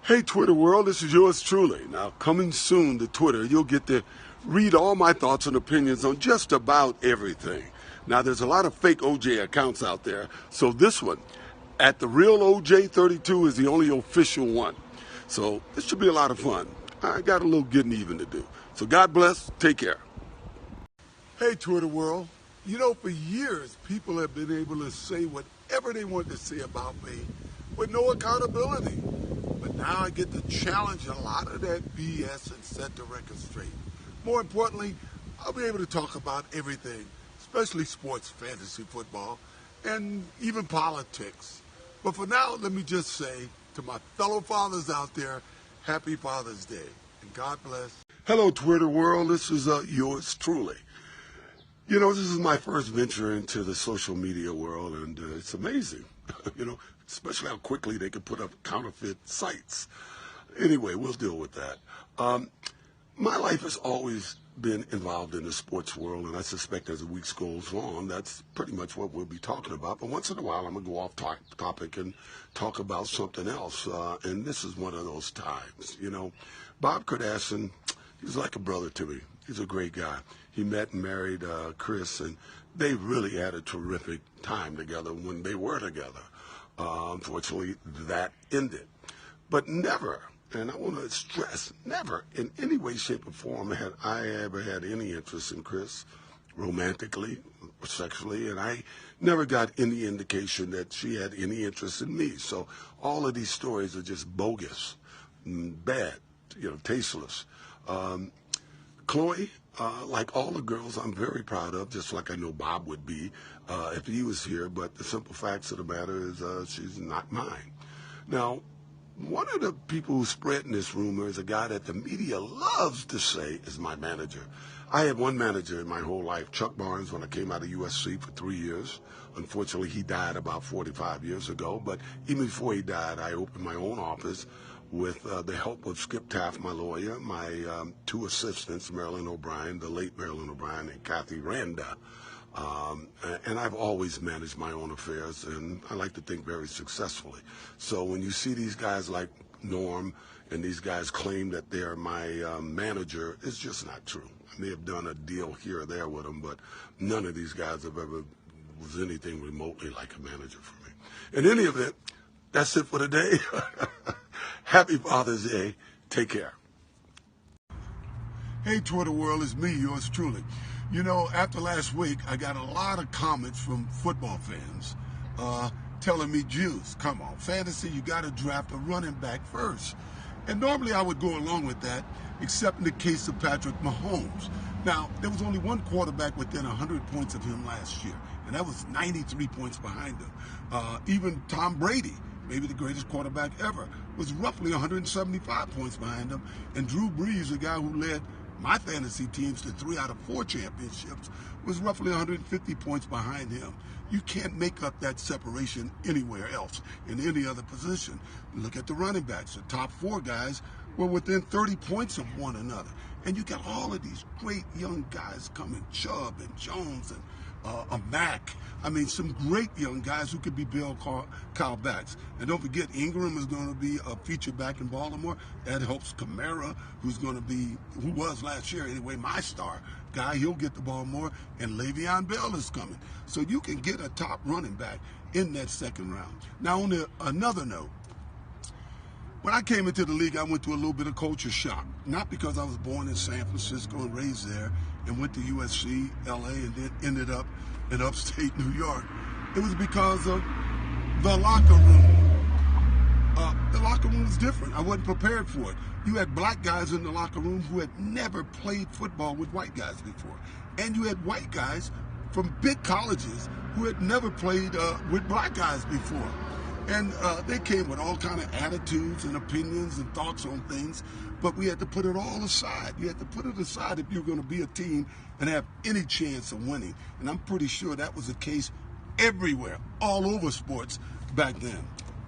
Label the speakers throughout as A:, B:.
A: Hey Twitter world, this is yours truly. Now coming soon to Twitter, you'll get to read all my thoughts and opinions on just about everything. Now there's a lot of fake OJ accounts out there, so this one, at the real OJ32, is the only official one. So this should be a lot of fun. I got a little getting even to do. So God bless, take care. Hey Twitter world, you know, for years people have been able to say whatever they want to say about me with no accountability. But now I get to challenge a lot of that BS and set the record straight. More importantly, I'll be able to talk about everything, especially sports, fantasy football, and even politics. But for now, let me just say to my fellow fathers out there, happy Father's Day, and God bless. Hello, Twitter world. This is yours truly. You know, this is my first venture into the social media world, and it's amazing, you know, especially how quickly they can put up counterfeit sites. Anyway, we'll deal with that. My life has always been involved in the sports world, and I suspect as the weeks goes on, that's pretty much what we'll be talking about. But once in a while, I'm going to go off topic and talk about something else, and this is one of those times. You know, Bob Kardashian, he's like a brother to me. He's a great guy. He met and married Chris, and they really had a terrific time together when they were together. Unfortunately, that ended. But never, and I want to stress, never in any way, shape, or form had I ever had any interest in Chris, romantically or sexually, and I never got any indication that she had any interest in me. So all of these stories are just bogus, bad, you know, tasteless. Chloe, like all the girls, I'm very proud of, just like I know Bob would be if he was here. But the simple facts of the matter is she's not mine. Now, one of the people who's spreading this rumor is a guy that the media loves to say is my manager. I had one manager in my whole life, Chuck Barnes, when I came out of USC for 3 years. Unfortunately, he died about 45 years ago. But even before he died, I opened my own office with the help of Skip Taft, my lawyer, my two assistants, Marilyn O'Brien, the late Marilyn O'Brien, and Kathy Randa. And I've always managed my own affairs, and I like to think very successfully. So when you see these guys like Norm and these guys claim that they're my manager, it's just not true. I may have done a deal here or there with them, but none of these guys have ever was anything remotely like a manager for me. In any event, that's it for today. Happy Father's Day. Take care. Hey, Twitter world, it's me, yours truly. You know, after last week, I got a lot of comments from football fans telling me, Juice, come on, fantasy, you got to draft a running back first. And normally I would go along with that, except in the case of Patrick Mahomes. Now, there was only one quarterback within 100 points of him last year, and that was 93 points behind him. Even Tom Brady, maybe the greatest quarterback ever, was roughly 175 points behind him. And Drew Brees, the guy who led my fantasy teams to 3 out of 4 championships, was roughly 150 points behind him. You can't make up that separation anywhere else in any other position. Look at the running backs. The top 4 guys were within 30 points of one another. And you got all of these great young guys coming, Chubb and Jones and a Mack. I mean, some great young guys who could be Bill Kyle backs. And don't forget, Ingram is going to be a feature back in Baltimore. That helps Kamara, who was last year anyway, my star guy. He'll get the ball more. And Le'Veon Bell is coming. So you can get a top running back in that second round. Now, on another note, when I came into the league, I went through a little bit of culture shock. Not because I was born in San Francisco and raised there and went to USC, LA, and then ended up in upstate New York. It was because of the locker room. The locker room was different. I wasn't prepared for it. You had black guys in the locker room who had never played football with white guys before. And you had white guys from big colleges who had never played with black guys before. And they came with all kind of attitudes and opinions and thoughts on things, but we had to put it all aside. You had to put it aside if you're going to be a team and have any chance of winning. And I'm pretty sure that was the case everywhere, all over sports back then.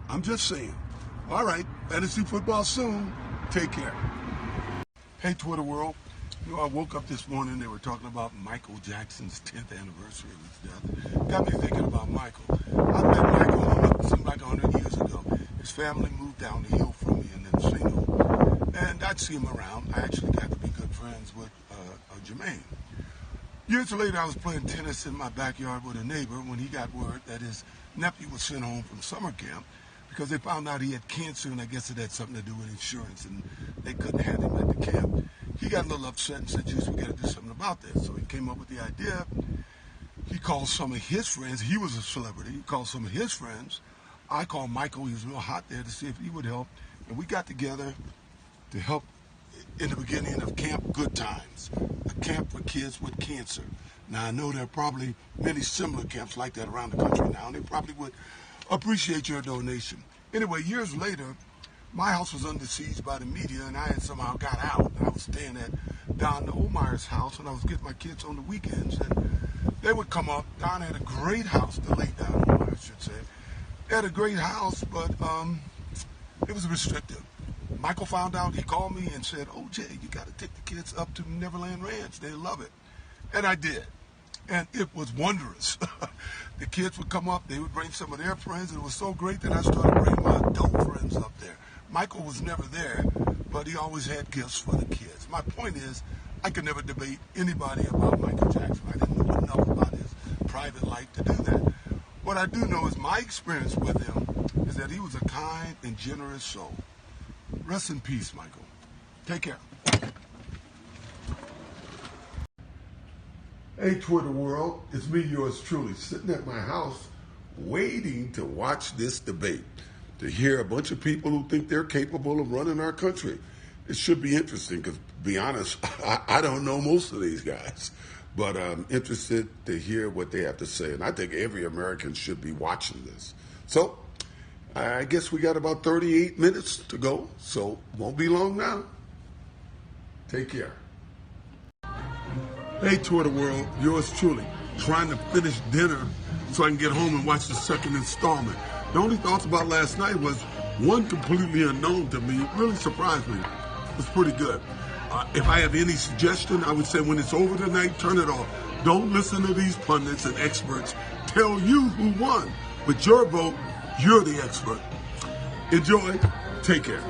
A: I'm just saying. All right, fantasy football soon. Take care. Hey, Twitter world. You know, I woke up this morning, they were talking about Michael Jackson's 10th anniversary of his death. Got me thinking about Michael. I met Michael, it seemed like 100 years ago. His family moved down the hill from me and then I'd see him around. I actually got to be good friends with Jermaine. Years later, I was playing tennis in my backyard with a neighbor when he got word that his nephew was sent home from summer camp because they found out he had cancer, and I guess it had something to do with insurance, and they couldn't have him at the camp. He got a little upset and said, "Juice, we got to do something about this." So he came up with the idea. He called some of his friends. He was a celebrity. He called some of his friends. I called Michael. He was real hot there to see if he would help, and we got together to help in the beginning of Camp Good Times, a camp for kids with cancer. Now, I know there are probably many similar camps like that around the country now, and they probably would appreciate your donation. Anyway, years later, my house was under siege by the media, and I had somehow got out. I was staying at Don Omeyer's house, and I was getting my kids on the weekends, and they would come up. Don had a great house, the late Don Omeyer, I should say. They had a great house, but it was restrictive. Michael found out. He called me and said, "OJ, you got to take the kids up to Neverland Ranch. They love it." And I did. And it was wondrous. The kids would come up. They would bring some of their friends. And it was so great that I started bringing my adult friends up there. Michael was never there, but he always had gifts for the kids. My point is, I could never debate anybody about Michael Jackson. I didn't know enough about his private life to do that. What I do know is my experience with him is that he was a kind and generous soul. Rest in peace, Michael. Take care. Hey, Twitter world. It's me, yours truly, sitting at my house waiting to watch this debate, to hear a bunch of people who think they're capable of running our country. It should be interesting because, to be honest, I don't know most of these guys, but I'm interested to hear what they have to say. And I think every American should be watching this. So I guess we got about 38 minutes to go, so won't be long now. Take care. Hey, Twitter world, yours truly, trying to finish dinner so I can get home and watch the second installment. The only thoughts about last night was one completely unknown to me. It really surprised me. It was pretty good. If I have any suggestion, I would say when it's over tonight, turn it off. Don't listen to these pundits and experts tell you who won. With your vote, you're the expert. Enjoy. Take care.